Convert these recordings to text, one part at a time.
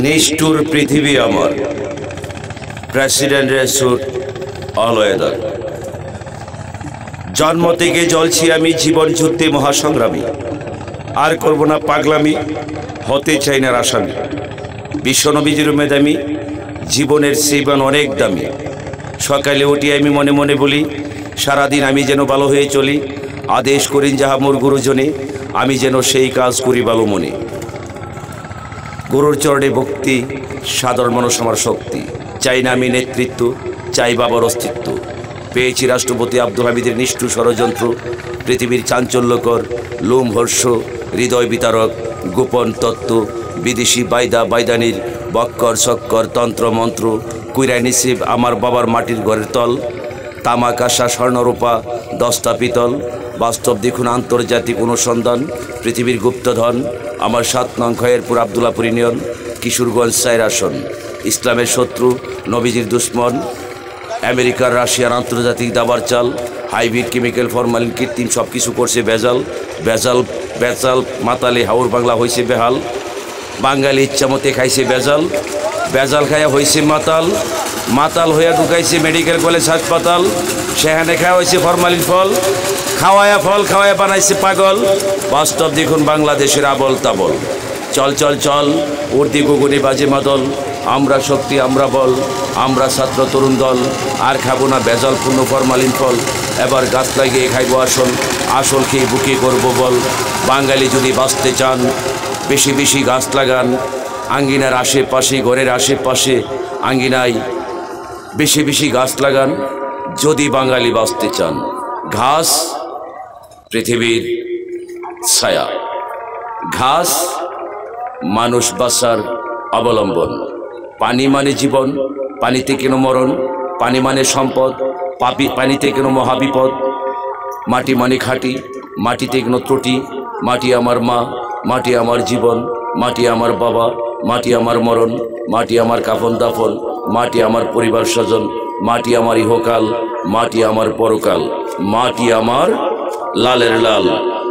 নিষ্ঠুর পৃথিবী আমার, প্রেসিডেন্টের সুট অলওয়েদার। জন্ম থেকে জ্বলছি আমি জীবন যুদ্ধে মহাসংগ্রামী। আর করব না পাগলামি, হতে চাই না আসামি। বিশ্বনবীজির মেদামি, জীবনের জীবন অনেক দামি। সকালে উঠি আমি মনে মনে বলি, সারাদিন আমি যেন ভালো হয়ে চলি। আদেশ করেন যাহা মোর গুরুজনে, আমি যেন সেই কাজ করি ভালো মনে। গুরুর চরণে ভক্তি, সাধারণ মানুষ আমার শক্তি। চাই না আমি নেতৃত্ব, চাই বাবার অস্তিত্ব। পেয়েছি রাষ্ট্রপতি আব্দুল হামিদের নিষ্ঠুর ষড়যন্ত্র, পৃথিবীর চাঞ্চল্যকর লোমহর্ষ, হৃদয় বিতারক গোপন তত্ত্ব, বিদেশি বাইদানির বক্কর সক্কর তন্ত্র মন্ত্র, কুইরাই নিসিব আমার বাবার মাটির ঘরের তল। তামাক আশা স্বর্ণরূপা 10টা পিতল, বাস্তব দেখুন আন্তর্জাতিক অনুসন্ধান, পৃথিবীর গুপ্তধন আমার 7 নং খয়েরপুর আবদুল্লাপুর ইউনিয়ন, কিশোরগঞ্জ 4 আসন। ইসলামের শত্রু, নবীজির দুশ্মন, আমেরিকার রাশিয়ার আন্তর্জাতিক দাবার চাল, হাইব্রিড কেমিক্যাল ফরমালিন কৃত্রিম সব কিছু করছে বেজাল বেজাল বেজাল। মাতালে হাওর বাংলা হয়েছে বেহাল, বাঙালি ইচ্ছা মতে খাইছে বেজাল, বেজাল খাইয়া হয়েছে মাতাল, মাতাল হইয়া ঢুকাইছে মেডিকেল কলেজ হাসপাতাল। সেখানে খাওয়া হয়েছে ফরমালিন ফল, খাওয়ায়া ফল খাওয়ায়া বানাইছে পাগল। বাস্তব দেখুন বাংলাদেশের আবল তাবল। চল চল চল উর্দি গুগুনি বাজে মাদল, আমরা শক্তি আমরা বল, আমরা ছাত্র তরুণ দল। আর খাবো না বেজাল পূর্ণ ফরমালিন ফল, এবার গাছ লাগিয়ে খাইবো আসল, আসল খেয়ে বুকে করবো বল। বাঙালি যদি বাঁচতে চান বেশি বেশি গাছ লাগান, আঙ্গিনার আশেপাশে ঘরের আশেপাশে আঙ্গিনায় বেশি বেশি গাছ লাগান যদি বাঙালি বাঁচতে চান। ঘাস পৃথিবীর ছায়া, ঘাস মানুষ বাঁচার অবলম্বন। পানি মানে জীবন, পানিতে কেন মরণ, পানি মানে সম্পদ, পানিতে কেন মহাবিপদ। মাটি মানে খাঁটি, মাটিতে কেন ত্রুটি। মাটি আমার মা, মাটি আমার জীবন, মাটি আমার বাবা, মাটি আমার মরণ, মাটি আমার কাফন দাফন, মাটি আমার পরিবার স্বজন, মাটি আমার ইহকাল, মাটি আমার পরকাল, মাটি আমার লালের লাল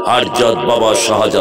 হযরত বাবা শাহজালাল।